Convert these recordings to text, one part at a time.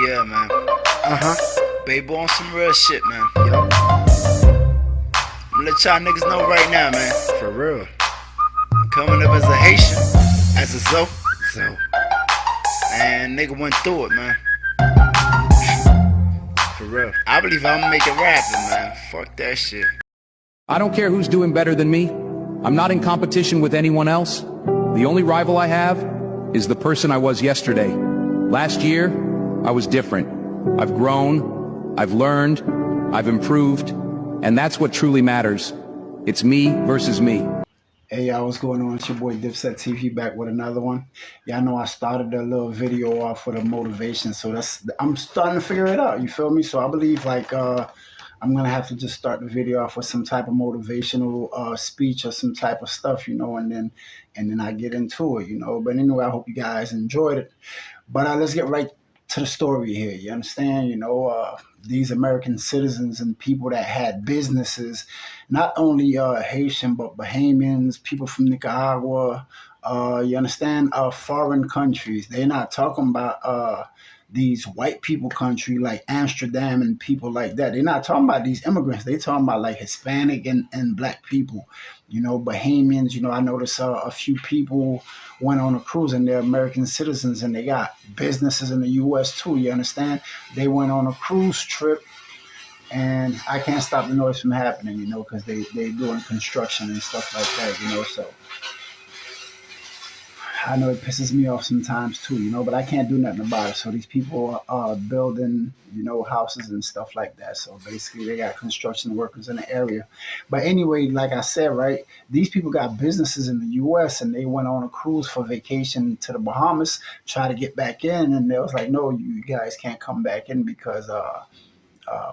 Yeah, man. Baby on some real shit, man. Yup. I'm gonna let y'all niggas know right now, man. For real. Coming up as a Haitian, as a Zo. Man, nigga went through it, man. For real. I believe I'm making rapping, man. Fuck that shit. I don't care who's doing better than me. I'm not in competition with anyone else. The only rival I have is the person I was yesterday. Last year, I was different. I've grown, I've learned, I've improved, and that's what truly matters. It's me versus me. Hey y'all, what's going on? It's your boy Dipset TV back with another one. Y'all know I started a little video off with a motivation, so I'm starting to figure it out. You feel me? So I believe I'm gonna have to just start the video off with some type of motivational speech or some type of stuff, and then I get into it, But anyway, I hope you guys enjoyed it. But let's get right to the story here. You understand? These American citizens and people that had businesses, not only Haitian but Bahamians, people from Nicaragua. You understand? Foreign countries. They're not talking about these white people country like Amsterdam and people like that. They're not talking about these immigrants. They're talking about like Hispanic and black people. Bahamians. I noticed a few people went on a cruise and they're American citizens and they got businesses in the U.S. too. You understand? They went on a cruise trip and I can't stop the noise from happening, because they doing construction and stuff like that, so I know it pisses me off sometimes too, but I can't do nothing about it. So these people are building, houses and stuff like that. So basically they got construction workers in the area. But anyway, like I said, right, these people got businesses in the US and they went on a cruise for vacation to the Bahamas, try to get back in. And they was like, no, you guys can't come back in because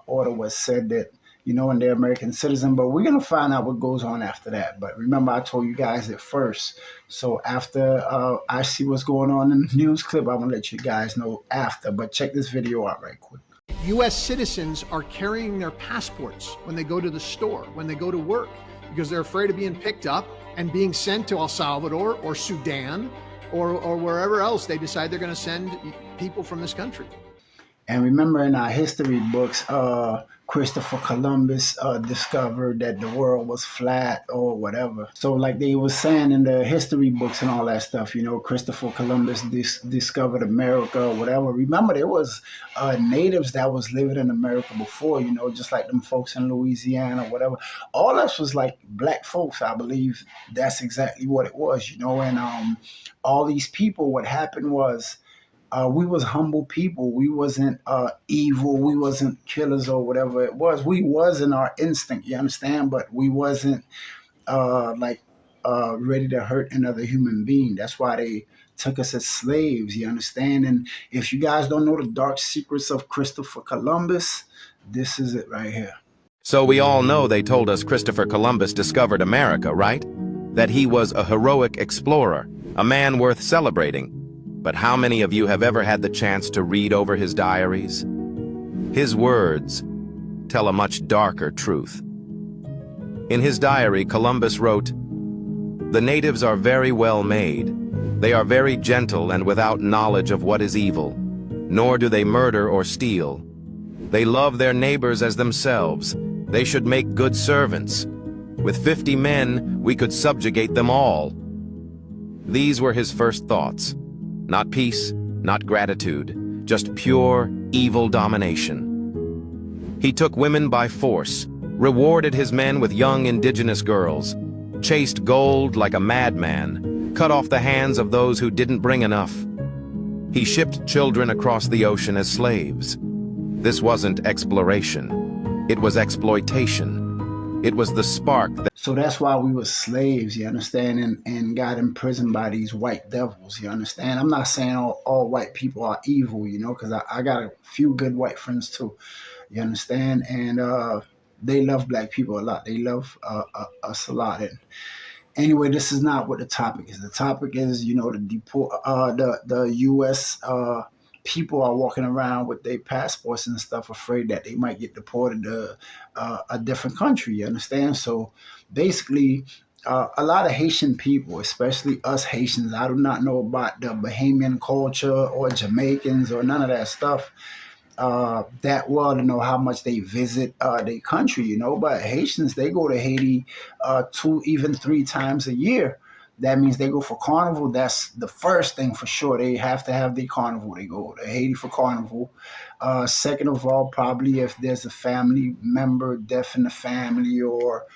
order was said that, and they're American citizen, but we're going to find out what goes on after that. But remember, I told you guys it first. So after I see what's going on in the news clip, I'm going to let you guys know after. But check this video out right quick. U.S. citizens are carrying their passports when they go to the store, when they go to work, because they're afraid of being picked up and being sent to El Salvador or Sudan or wherever else they decide they're going to send people from this country. And remember in our history books, Christopher Columbus discovered that the world was flat or whatever. So like they were saying in the history books and all that stuff, Christopher Columbus discovered America or whatever. Remember there was natives that was living in America before, just like them folks in Louisiana or whatever. All us was like black folks, I believe that's exactly what it was, and all these people, what happened was, we was humble people. We wasn't evil. We wasn't killers or whatever it was. We was in our instinct, you understand? But we wasn't ready to hurt another human being. That's why they took us as slaves, you understand? And if you guys don't know the dark secrets of Christopher Columbus, this is it right here. So we all know they told us Christopher Columbus discovered America, right? That he was a heroic explorer, a man worth celebrating. But how many of you have ever had the chance to read over his diaries? His words tell a much darker truth. In his diary, Columbus wrote, "The natives are very well made. They are very gentle and without knowledge of what is evil, nor do they murder or steal. They love their neighbors as themselves. They should make good servants. With 50 men, we could subjugate them all." These were his first thoughts. Not peace, not gratitude, just pure, evil domination. He took women by force, rewarded his men with young indigenous girls, chased gold like a madman, cut off the hands of those who didn't bring enough. He shipped children across the ocean as slaves. This wasn't exploration. It was exploitation. It was the spark that... So that's why we were slaves, you understand, and got imprisoned by these white devils, you understand? I'm not saying all white people are evil, because I got a few good white friends too, you understand? And they love black people a lot. They love us a lot. And anyway, this is not what the topic is. The topic is, the U.S. People are walking around with their passports and stuff, afraid that they might get deported to a different country. You understand? So basically, a lot of Haitian people, especially us Haitians, I do not know about the Bahamian culture or Jamaicans or none of that stuff that well to know how much they visit their country, you know. But Haitians, they go to Haiti 2, even 3 times a year. That means they go for carnival. That's the first thing for sure. They have to have the carnival. They go to Haiti for carnival. Second of all, probably if there's a family member death in the family or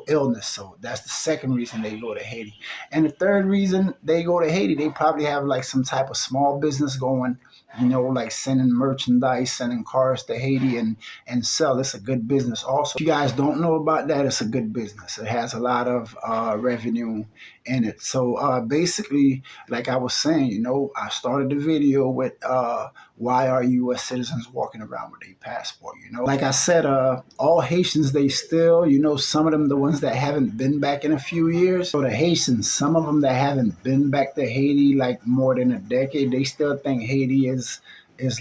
illness. So that's the second reason they go to Haiti. And the third reason they go to Haiti, they probably have like some type of small business going, like sending merchandise, sending cars to Haiti and sell. It's a good business. Also, if you guys don't know about that, it's a good business. It has a lot of revenue in it. So basically, like I was saying, I started the video with why are U.S. citizens walking around with a passport? Like I said, all Haitians, they still, some of them, the ones that haven't been back in a few years. So the Haitians, some of them that haven't been back to Haiti like more than a decade, they still think Haiti is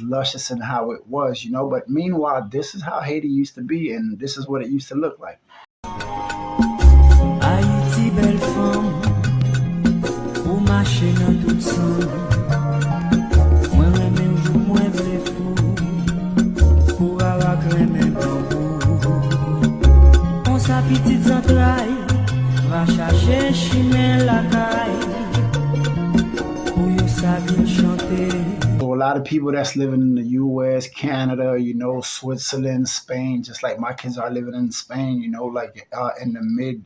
luscious in how it was, But meanwhile, this is how Haiti used to be, and this is what it used to look like. Haïti, belle femme, ou marcher dans tout sang. Moi, même jour, moi, vle fou, pour avoir crémé bambou. On sa petite entraille, va chercher chimère la caille, pour you savoir chanter. So a lot of people that's living in the U.S., Canada, Switzerland, Spain, just like my kids are living in Spain, like in the mid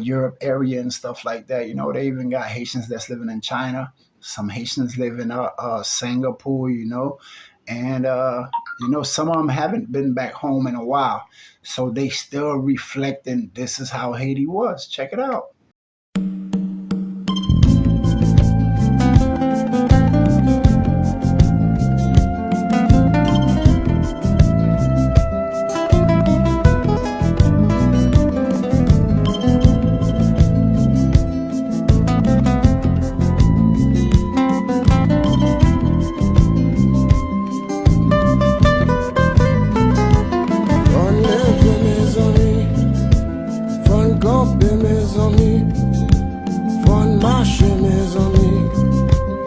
Europe area and stuff like that. They even got Haitians that's living in China. Some Haitians live in Singapore, and some of them haven't been back home in a while. So they still reflecting this is how Haiti was. Check it out.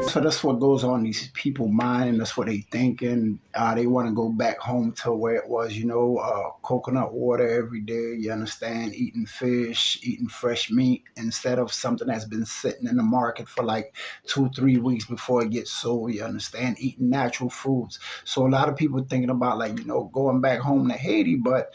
So that's what goes on these people's mind, and that's what they thinking. They want to go back home to where it was, coconut water every day, you understand, eating fish, eating fresh meat, instead of something that's been sitting in the market for like 2-3 weeks before it gets sold, you understand, eating natural foods. So a lot of people thinking about like, going back home to Haiti, but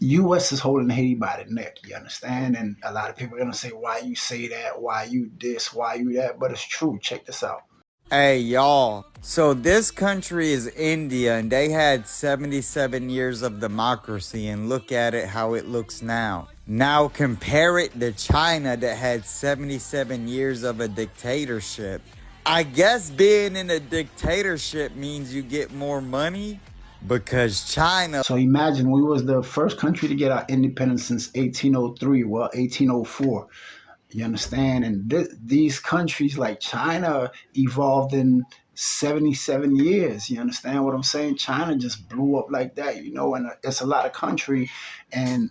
U.S. is holding Haiti by the neck, you understand? And a lot of people are going to say, why you say that? Why you this? Why you that? But it's true. Check this out. Hey, y'all. So this country is India, and they had 77 years of democracy, and look at it how it looks now. Now compare it to China that had 77 years of a dictatorship. I guess being in a dictatorship means you get more money. Because China. So imagine we was the first country to get our independence since 1803, 1804. You understand? And these countries like China evolved in 77 years. You understand what I'm saying? China just blew up like that, and it's a lot of country. And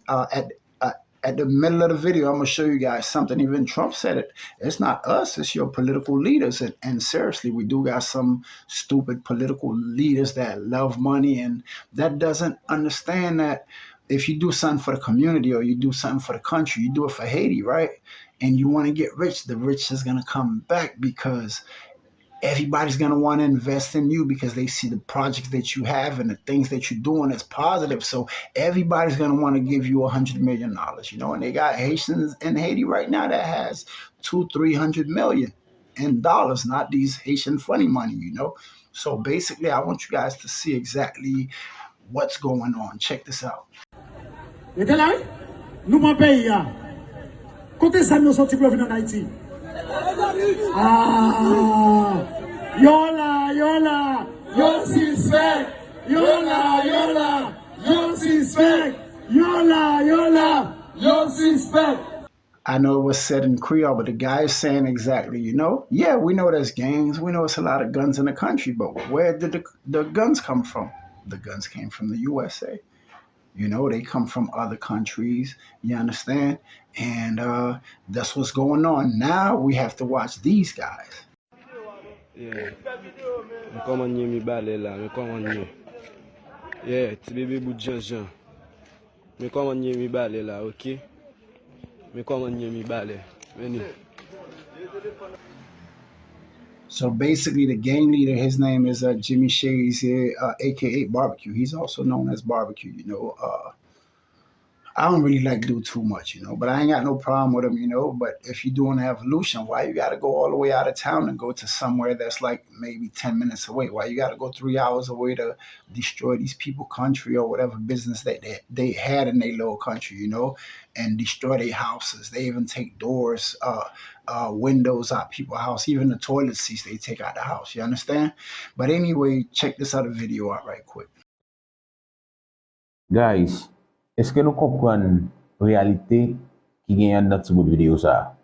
at the middle of the video, I'm going to show you guys something. Even Trump said it. It's not us. It's your political leaders. And seriously, we do got some stupid political leaders that love money and that doesn't understand that if you do something for the community or you do something for the country, you do it for Haiti, right? And you want to get rich, the rich is going to come back because everybody's going to want to invest in you because they see the projects that you have and the things that you're doing as positive. So everybody's going to want to give you $100 million, and they got Haitians in Haiti right now that has 200-300 million in dollars, not these Haitian funny money, So basically, I want you guys to see exactly what's going on. Check this out. Yola, yo suspect, Yola, yo suspect, Yola, yo suspect. I know it was said in Creole, but the guy is saying exactly, yeah, we know there's gangs. We know it's a lot of guns in the country, but where did the guns come from? The guns came from the USA. You know, they come from other countries. You understand? And that's what's going on. Now we have to watch these guys. Yeah. Me koman nye mi bale la, me koman nye. Yeah, ti bebe bout jan jan. Me koman nye mi bale la, ok? Me koman nye mi bale. Veni. So basically, the gang leader, his name is Jimmy Shades, aka Barbecue. He's also known as Barbecue. You know, I don't really like do too much, you know, but I ain't got no problem with them, you know. But if you're doing evolution, why you got to go all the way out of town and go to somewhere that's like maybe 10 minutes away? Why you got to go 3 hours away to destroy these people country or whatever business that they had in their little country, you know, and destroy their houses? They even take doors, windows out people's house, even the toilet seats they take out the house. You understand? But anyway, check this other video out right quick. Guys, eske nou kompren realite ki genyen nan ti bout video sa?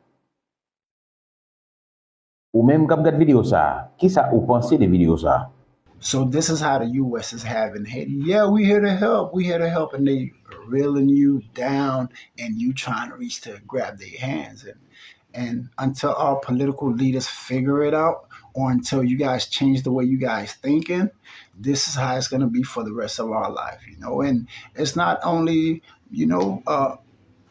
Ou menm kap gade video sa, ki sa ou panse de video sa? So this is how the U.S. is having Haiti. Yeah, we here to help. We here to help, and they reeling you down, and you trying to reach to grab their hands. And until our political leaders figure it out, or until you guys change the way you guys thinking, this is how it's gonna be for the rest of our life, you know. And it's not only, you know,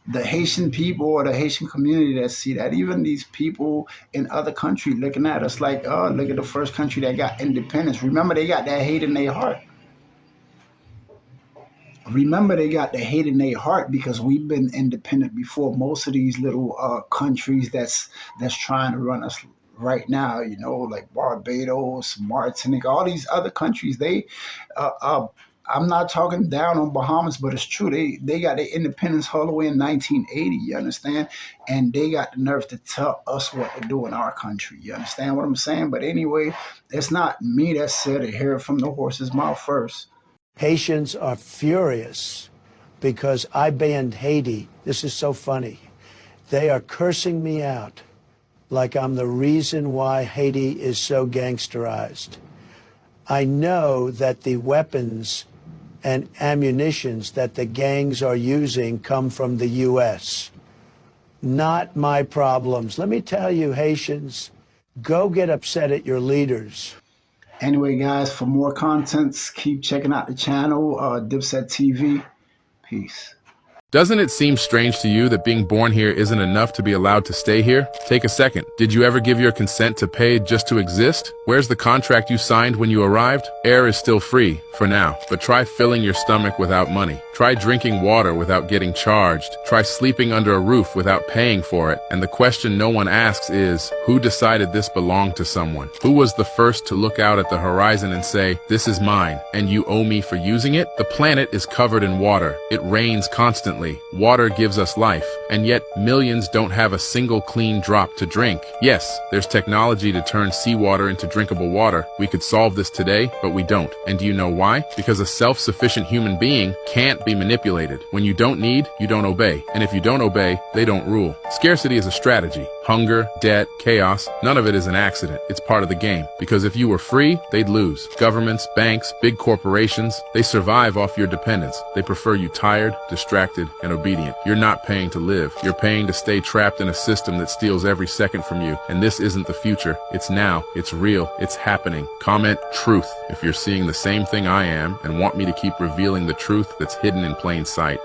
the Haitian people or the Haitian community that see that. Even these people in other countries looking at us like, oh, look at the first country that got independence. Remember, they got that hate in their heart. Remember, they got the hate in their heart because we've been independent before most of these little countries that's trying to run us right now, you know, like Barbados, Martinique, all these other countries. They I'm not talking down on Bahamas, but it's true. They got their independence all the way in 1980, you understand? And they got the nerve to tell us what to do in our country. You understand what I'm saying? But anyway, it's not me that said it. Hear it from the horse's mouth first. Haitians are furious because I banned Haiti. This is so funny. They are cursing me out like I'm the reason why Haiti is so gangsterized. I know that the weapons and ammunitions that the gangs are using come from the U.S. Not my problems. Let me tell you, Haitians, go get upset at your leaders. Anyway, guys, for more contents, keep checking out the channel, Dipset TV. Peace. Doesn't it seem strange to you that being born here isn't enough to be allowed to stay here? Take a second. Did you ever give your consent to pay just to exist? Where's the contract you signed when you arrived? Air is still free, for now, but try filling your stomach without money. Try drinking water without getting charged. Try sleeping under a roof without paying for it. And the question no one asks is, who decided this belonged to someone? Who was the first to look out at the horizon and say, this is mine, and you owe me for using it? The planet is covered in water. It rains constantly. Water gives us life, and yet millions don't have a single clean drop to drink. Yes, there's technology to turn seawater into drinkable water. We could solve this today, but we don't. And do you know why? Because a self-sufficient human being can't be manipulated. When you don't need, you don't obey. And if you don't obey, they don't rule. Scarcity is a strategy. Hunger, debt, chaos, none of it is an accident. It's part of the game. Because if you were free, they'd lose. Governments, banks, big corporations, they survive off your dependence. They prefer you tired, distracted, and obedient. You're not paying to live. You're paying to stay trapped in a system that steals every second from you. And this isn't the future. It's now. It's real. It's happening. Comment truth if you're seeing the same thing I am and want me to keep revealing the truth that's hidden in plain sight.